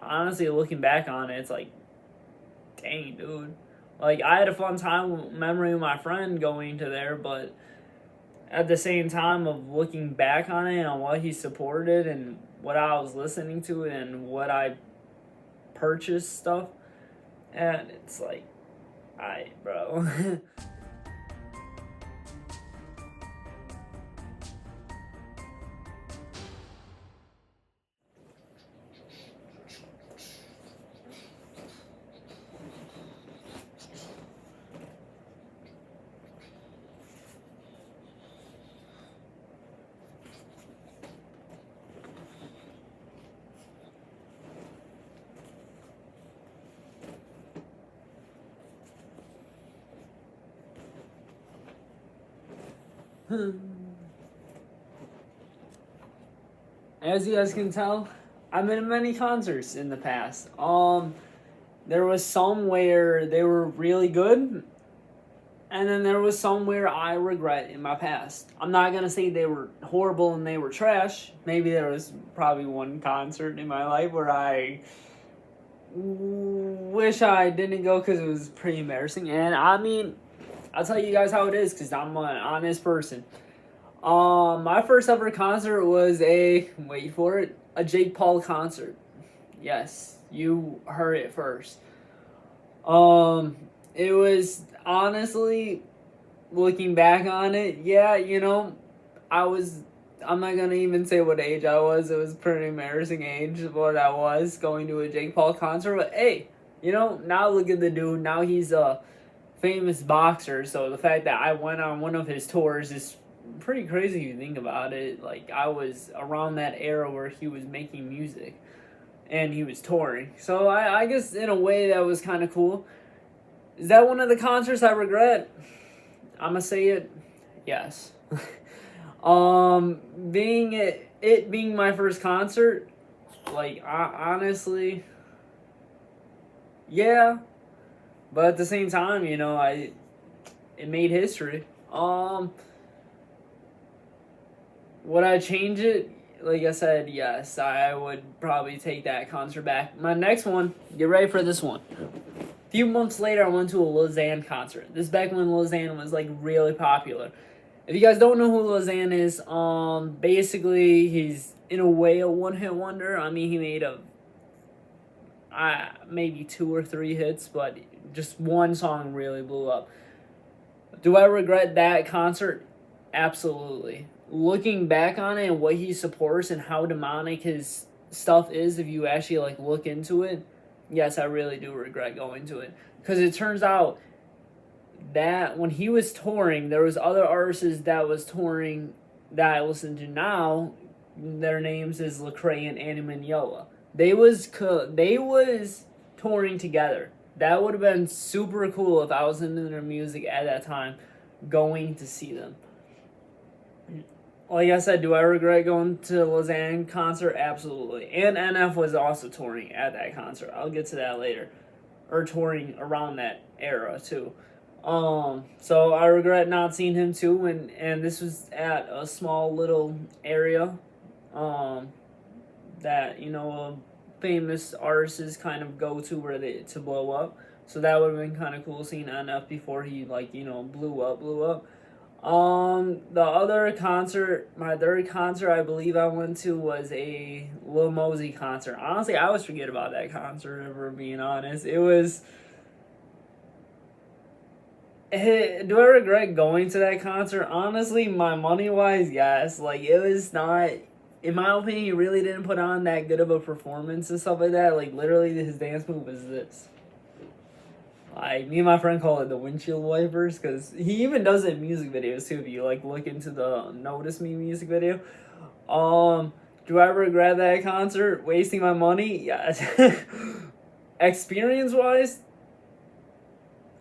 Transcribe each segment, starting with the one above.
honestly, looking back on it, it's like, dang, dude. Like, I had a fun time memory with my friend going to there, but at the same time of looking back on it and what he supported and what I was listening to and what I purchased stuff, and it's like, alright, bro. As you guys can tell, I've been to many concerts in the past. There was some where they were really good, and then there was some where I regret in my past. I'm not gonna say they were horrible and they were trash. Maybe there was probably one concert in my life where I wish I didn't go because it was pretty embarrassing. And I mean, I'll tell you guys how it is because I'm an honest person. My first ever concert was wait for it, a Jake Paul concert. Yes, you heard it first. It was honestly, looking back on it, yeah, I was, I'm not gonna even say what age I was. It was a pretty embarrassing age what I was going to a Jake Paul concert. But hey, now look at the dude. Now he's a famous boxer. So the fact that I went on one of his tours is pretty crazy if you think about it. Like, I was around that era where he was making music and he was touring. So I guess in a way that was kind of cool. Is that one of the concerts I regret? I'm gonna say it, yes. Being my first concert, like, honestly, yeah. But at the same time, it made history. Would I change it? Like I said, yes, I would probably take that concert back. My next one, get ready for this one. A few months later, I went to a Lil Xan concert. This is back when Lil Xan was, like, really popular. If you guys don't know who Lil Xan is, basically, he's, in a way, a one-hit wonder. I mean, he made maybe 2 or 3 hits, but just one song really blew up. Do I regret that concert? Absolutely. Looking back on it and what he supports and how demonic his stuff is, if you actually, like, look into it, yes, I really do regret going to it. Because it turns out that when he was touring, there was other artists that was touring that I listen to now. Their names is Lecrae and Anna Maniola. They was touring together. That would have been super cool if I was into their music at that time, going to see them. Like I said, do I regret going to the Lil Xan concert? Absolutely. And NF was also touring at that concert. I'll get to that later. Or touring around that era, too. So I regret not seeing him, too. And this was at a small little area that, famous artists kind of go to to blow up. So that would have been kind of cool seeing NF before he, like, blew up. The other concert, my third concert I believe I went to was a Lil Mosey concert. Honestly, I always forget about that concert, if we're being honest. It was... Do I regret going to that concert? Honestly, my money-wise, yes. Like, it was not... In my opinion, he really didn't put on that good of a performance and stuff like that. Like, literally, his dance move is this. Like, me and my friend call it the windshield wipers, because he even does it in music videos too. If you, like, look into the Notice Me music video. Do I regret that concert? Wasting my money? Yes. Experience wise,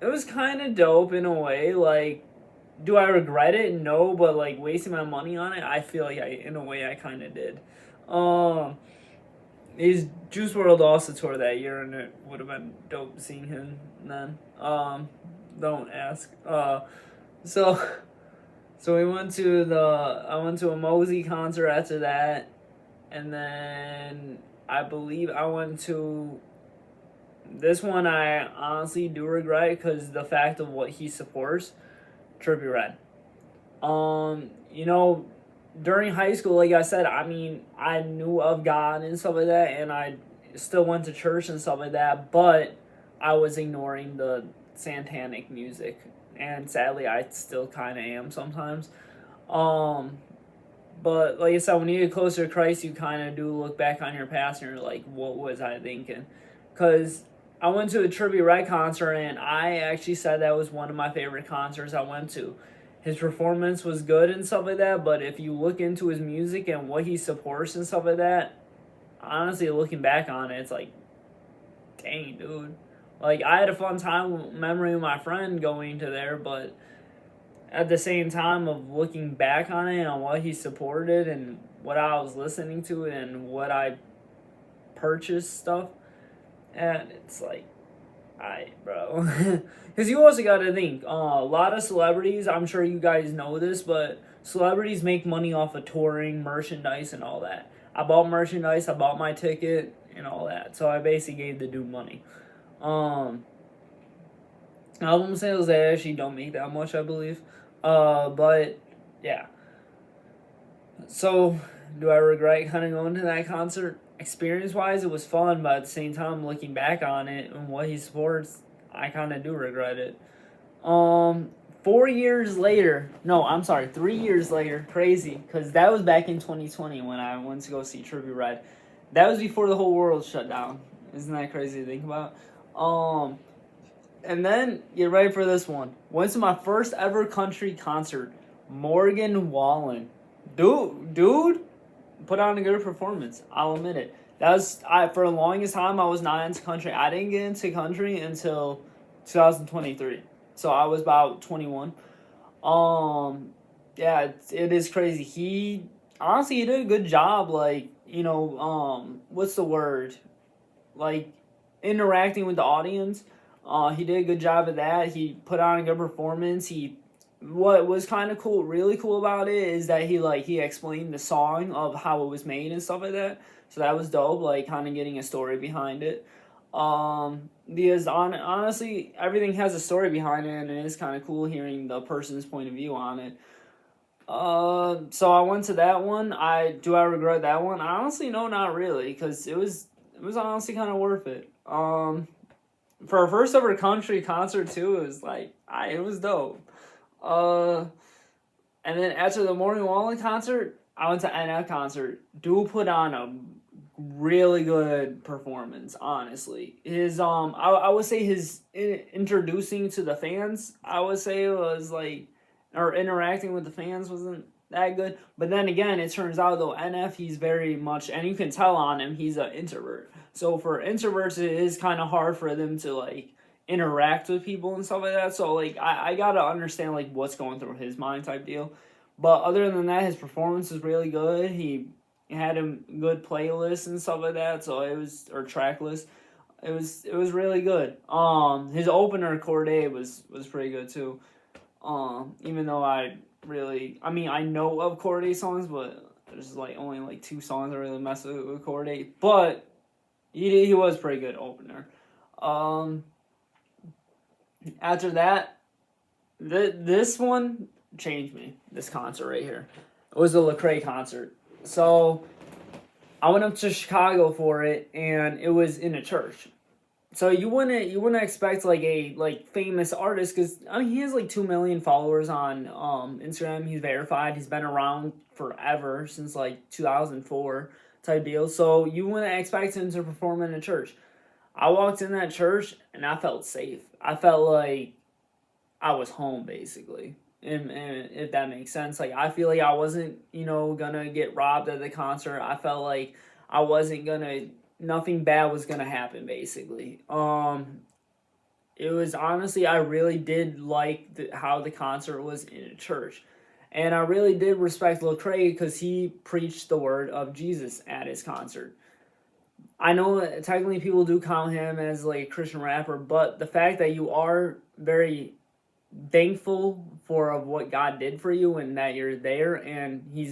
it was kind of dope in a way. Like, do I regret it? No, but, like, wasting my money on it, I feel like in a way I kind of did. His Juice WRLD also toured that year, and it would have been dope seeing him then. Don't ask. So we went to I went to a Mosey concert after that, and then I believe I went to this one. I honestly do regret because the fact of what he supports, Trippie Redd. You know, during high school, like I said, I mean, I knew of God and stuff like that, and I still went to church and stuff like that, but I was ignoring the satanic music, and sadly, I still kind of am sometimes. Um, but like I said, when you get closer to Christ, you kind of do look back on your past, and you're like, what was I thinking? Because I went to a Trippie Redd concert, and I actually said that was one of my favorite concerts I went to. His performance was good and stuff like that, but if you look into his music and what he supports and stuff like that, honestly, looking back on it, it's like, dang, dude. Like, I had a fun time memory with my friend going to there, but at the same time of looking back on it and what he supported and what I was listening to and what I purchased stuff, and it's like, alright, bro. Because you also got to think, a lot of celebrities, I'm sure you guys know this, but celebrities make money off of touring, merchandise, and all that. I bought merchandise, I bought my ticket, and all that. So I basically gave the dude money. Um, Album sales, they actually don't make that much, I believe. But yeah. So, do I regret kind of going to that concert? Experience wise, it was fun, but at the same time, looking back on it and what he supports, I kind of do regret it. Um, 4 years later, no, I'm sorry, 3 years later, crazy, because that was back in 2020 when I went to go see Trippie Redd. That was before the whole world shut down. Isn't that crazy to think about? Um, and then get ready for this one. Went to my first ever country concert, Morgan Wallen. Dude, put on a good performance. I'll admit it. That was I for the longest time I was not into country. I didn't get into country until 2023. So I was about 21. Um, yeah, it is crazy. He honestly he did a good job. Like what's the word? Like interacting with the audience. He did a good job of that. He put on a good performance. What was kind of cool, really cool about it is that he explained the song of how it was made and stuff like that. So that was dope. Like kind of getting a story behind it. Because honestly, everything has a story behind it, and it is kind of cool hearing the person's point of view on it. So I went to that one. I regret that one? Honestly, no, not really, because it was honestly kind of worth it. For a first ever country concert too, it was dope. Uh, and then after the Morgan Wallen concert, I went to NF concert. Dude put on a really good performance. Honestly, I would say his introducing to the fans, I would say it was like, or interacting with the fans wasn't that good. But then again, it turns out though NF he's very much, and you can tell on him he's an introvert. So for introverts, it is kind of hard for them to like interact with people and stuff like that. So like I gotta understand like what's going through his mind type deal. But other than that, his performance is really good. He had a good playlist and stuff like that. So it was or track list. It was really good. His opener Corday was pretty good too. Even though I mean I know of Corday songs, but there's like only like two songs that really mess with Corday. But he was pretty good opener. Um, After that, this one changed me. This concert right here, it was a Lecrae concert. So I went up to Chicago for it, and it was in a church. So you wouldn't expect like a like famous artist because I mean he has like 2 million followers on Instagram. He's verified. He's been around forever since like 2004 type deal. So you wouldn't expect him to perform in a church. I walked in that church and I felt safe. I felt like I was home basically. And if that makes sense, like I feel like I wasn't, gonna get robbed at the concert. I felt like I wasn't gonna, nothing bad was gonna happen basically. It was honestly, I really did like how the concert was in a church. And I really did respect Lecrae because he preached the word of Jesus at his concert. I know that technically people do count him as like a Christian rapper, but the fact that you are very thankful for of what God did for you and that you're there, and he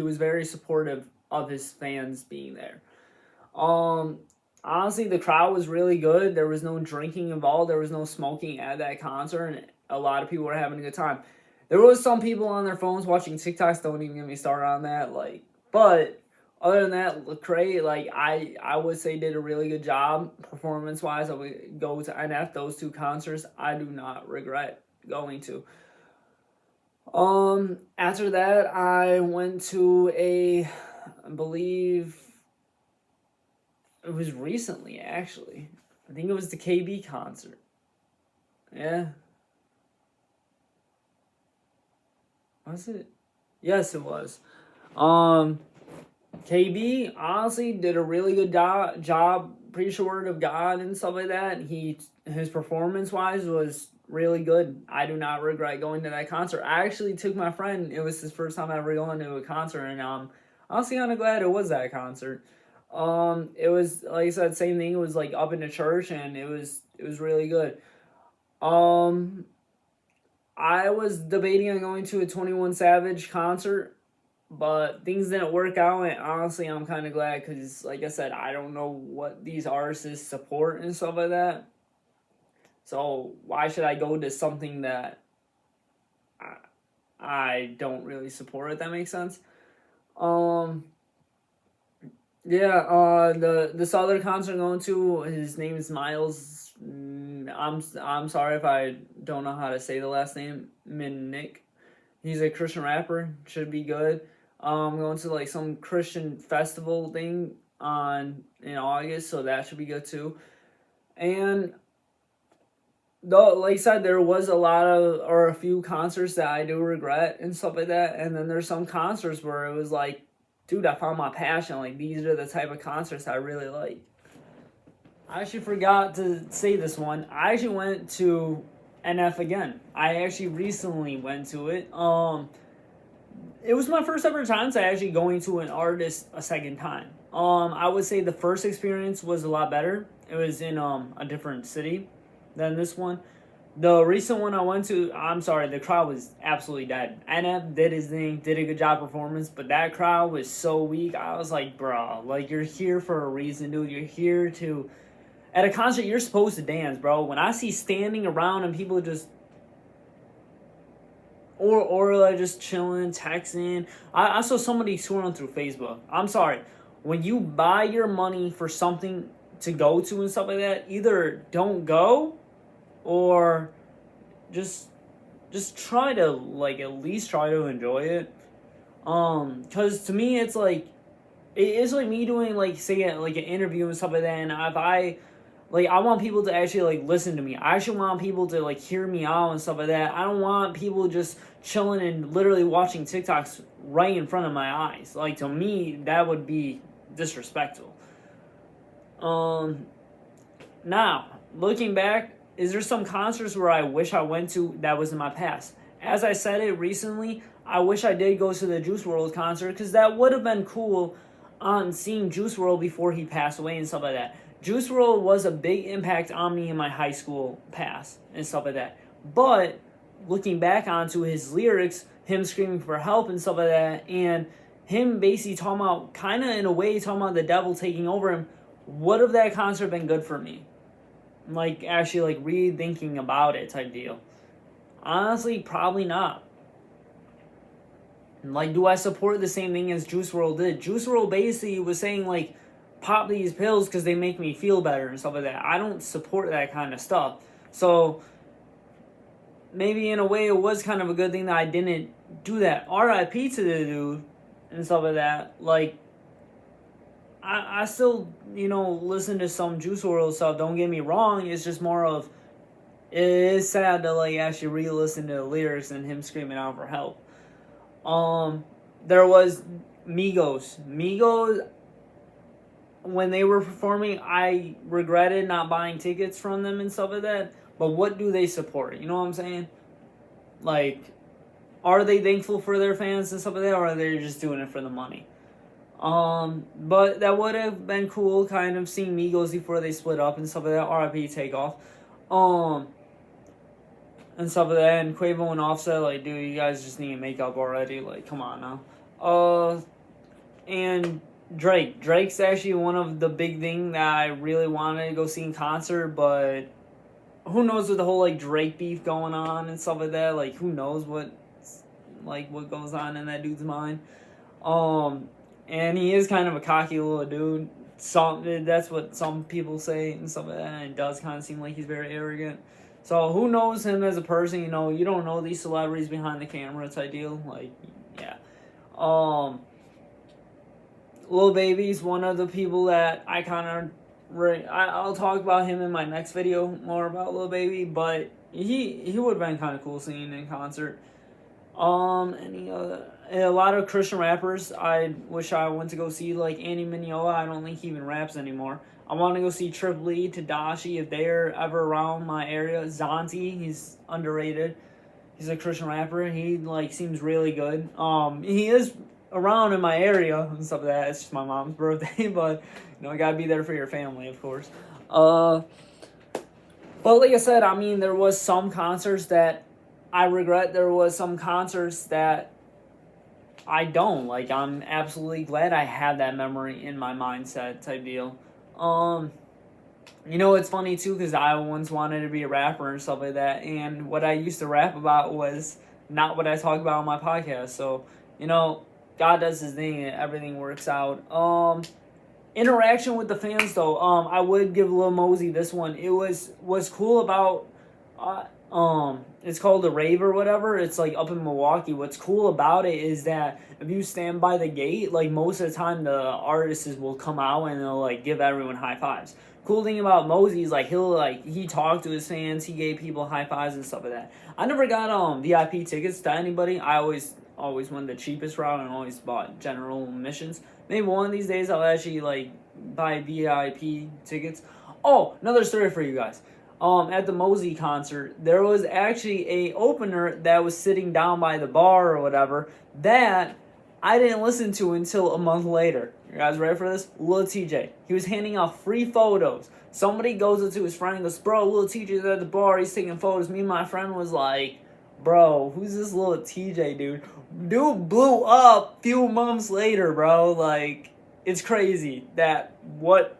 was very supportive of his fans being there. Um, Honestly, the crowd was really good. There was no drinking involved. There was no smoking at that concert, and a lot of people were having a good time. There was some people on their phones watching TikToks. Don't even get me started on that. But other than that, Lecrae, I would say did a really good job performance wise. I would go to NF those two concerts. I do not regret going to. After that, I went to I believe it was recently, actually. I think it was the K.B. concert. Yeah. Was it? Yes, it was. Um, KB honestly did a really good job. Pretty sure word of God and stuff like that. His performance wise was really good. I do not regret going to that concert. I actually took my friend. It was his first time ever going to a concert, and honestly kind of glad it was that concert. It was like I said, same thing. It was like up in the church, and it was really good. Um, I was debating on going to a 21 Savage concert, but things didn't work out, and honestly I'm kind of glad because like I said, I don't know what these artists support and stuff like that, so why should I go to something that i, I don't really support, if that makes sense. um yeah, this other concert I'm going to, his name is Miles. I'm sorry if I don't know how to say the last name. Minnick. He's a Christian rapper. Should be good. Going to like some Christian festival thing on in August, so that should be good too. And though, like I said, there was a few concerts that I do regret and stuff like that. And then there's some concerts where it was like, dude, I found my passion. Like these are the type of concerts I really like. I actually forgot to say this one. I actually went to NF again. I actually recently went to it. It was my first ever time to actually going to an artist a second time. I would say the first experience was a lot better. It was in a different city than this one. The recent one I went to, I'm sorry, the crowd was absolutely dead. NF did his thing, did a good job performance, but that crowd was so weak. I was like, bro, like you're here for a reason, dude. You're here to at a concert. You're supposed to dance, bro. When I see standing around and people just or like just chilling, texting. I saw somebody scrolling through Facebook. I'm sorry. When you buy your money for something to go to and stuff like that, either don't go or just just try to like at least try to enjoy it. Cause to me it's like it's like me doing like say like an interview and stuff like that, and if I want people to actually like listen to me. I actually want people to like hear me out and stuff like that. I don't want people just chilling and literally watching TikToks right in front of my eyes. Like to me, that would be disrespectful. Um, Now looking back, is there some concerts where I wish I went to that was in my past? As I said it recently, I wish I did go to the Juice World concert because that would have been cool on seeing Juice World before he passed away and stuff like that. Juice World was a big impact on me in my high school past and stuff like that. But looking back onto his lyrics, him screaming for help and stuff like that, and him basically talking about, kind of in a way, talking about the devil taking over him, would have that concert been good for me? Like, actually, like, rethinking about it type deal. Honestly, probably not. Like, do I support the same thing as Juice WRLD did? Juice WRLD basically was saying, like, pop these pills because they make me feel better and stuff like that. I don't support that kind of stuff. So, maybe in a way it was kind of a good thing that I didn't do that. RIP to the dude and stuff like that. Like, I still, listen to some Juice WRLD stuff. Don't get me wrong. It's just more of, it is sad to, like, actually re-listen to the lyrics and him screaming out for help. There was Migos. Migos, when they were performing, I regretted not buying tickets from them and stuff like that. But what do they support? You know what I'm saying? Like, are they thankful for their fans and stuff like that, or are they just doing it for the money? But that would have been cool, kind of seeing Migos before they split up and stuff like that. RIP Takeoff. And stuff like that. And Quavo and Offset, like, dude, you guys just need to make up already. Like, come on now. And Drake's actually one of the big thing that I really wanted to go see in concert, but who knows with the whole like Drake beef going on and stuff like that. Like who knows what goes on in that dude's mind. And he is kind of a cocky little dude. That's what some people say and stuff like that. And it does kind of seem like he's very arrogant. So who knows him as a person? You know, you don't know these celebrities behind the camera type deal. Like, yeah. Lil Baby's one of the people that I kind of I'll talk about him in my next video more about Lil Baby, but he would have been kind of cool seeing in concert. Any other a lot of Christian rappers I wish I went to go see, like Andy Mineo. I don't think he even raps anymore. I want to go see Triple E, Tadashi if they're ever around my area. Zanti, he's underrated. He's a Christian rapper. He like seems really good. He is around in my area and stuff like that. It's just my mom's birthday, but you know, you gotta be there for your family, of course. But like I said, I mean, there was some concerts that I regret. There was some concerts that I don't. Like, I'm absolutely glad I had that memory in my mindset type deal. You know, it's funny too, because I once wanted to be a rapper and stuff like that, and what I used to rap about was not what I talk about on my podcast. So, you know, God does his thing and everything works out. Interaction with the fans though, I would give Lil Mosey this one. It was cool about it's called the Rave or whatever. It's like up in Milwaukee. What's cool about it is that if you stand by the gate, like most of the time the artists will come out and they'll like give everyone high fives. Cool thing about Mosey is like he talked to his fans, he gave people high fives and stuff like that. I never got VIP tickets to anybody. I always went the cheapest route and always bought general admissions. Maybe one of these days I'll actually like buy VIP tickets. Oh, another story for you guys. At the Mosey concert, there was actually a opener that was sitting down by the bar or whatever that I didn't listen to until a month later. You guys ready for this? Lil TJ. He was handing out free photos. Somebody goes up to his friend and goes, "Bro, Lil TJ's at the bar. He's taking photos." Me and my friend was like, "Bro, who's this Lil TJ dude?" Dude blew up a few months later, bro. Like, it's crazy that what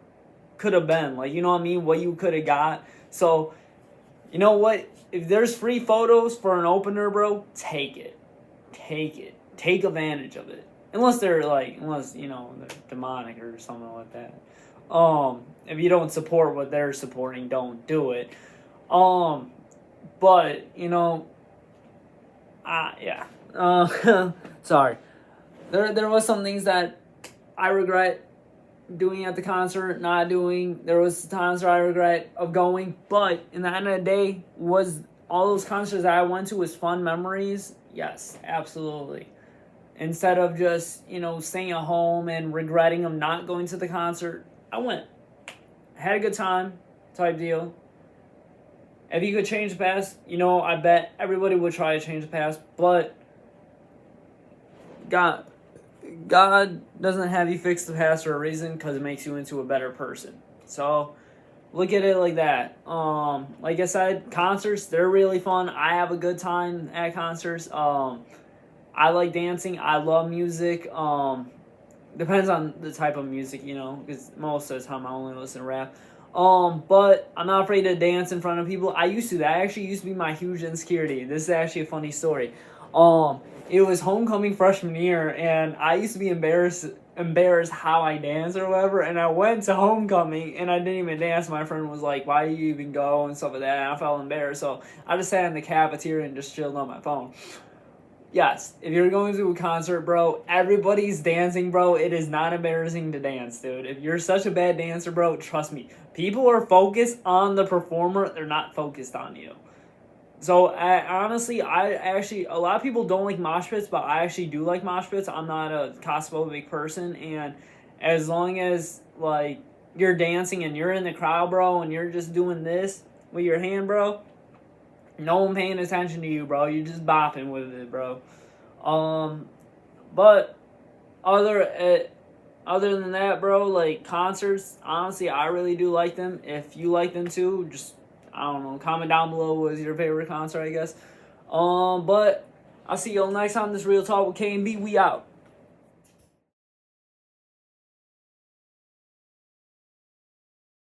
could have been. Like, you know what I mean? What you could have got. So, you know what? If there's free photos for an opener, bro, take it. Take it. Take advantage of it. Unless, you know, they're demonic or something like that. If you don't support what they're supporting, don't do it. But, you know, yeah. Sorry. There was some things that I regret doing at the concert, not doing. There was times where I regret of going, but in the end of the day, was all those concerts that I went to was fun memories? Yes, absolutely. Instead of just, you know, staying at home and regretting of not going to the concert, I went. Had a good time, type deal. If you could change the past, you know, I bet everybody would try to change the past, but God doesn't have you fix the past for a reason, because it makes you into a better person. So look at it like that. Like I said, concerts, they're really fun. I have a good time at concerts. I like dancing. I love music. Depends on the type of music, you know, because most of the time I only listen to rap. But I'm not afraid to dance in front of people. I used to. That actually used to be my huge insecurity. This is actually a funny story. It was homecoming freshman year, and I used to be embarrassed how I dance or whatever, and I went to homecoming, and I didn't even dance. My friend was like, "Why do you even go?" and stuff like that, and I felt embarrassed, so I just sat in the cafeteria and just chilled on my phone. Yes, if you're going to a concert, bro, everybody's dancing, bro. It is not embarrassing to dance, dude. If you're such a bad dancer, bro, trust me. People are focused on the performer. They're not focused on you. So, honestly, a lot of people don't like mosh pits, but I actually do like mosh pits. I'm not a claustrophobic person, and as long as, like, you're dancing and you're in the crowd, bro, and you're just doing this with your hand, bro, no one paying attention to you, bro. You're just bopping with it, bro. But other than that, bro, like, concerts, honestly, I really do like them. If you like them too, just, I don't know, comment down below what is your favorite concert, I guess. But I'll see y'all next time. This Real Talk with K.M.B. We out.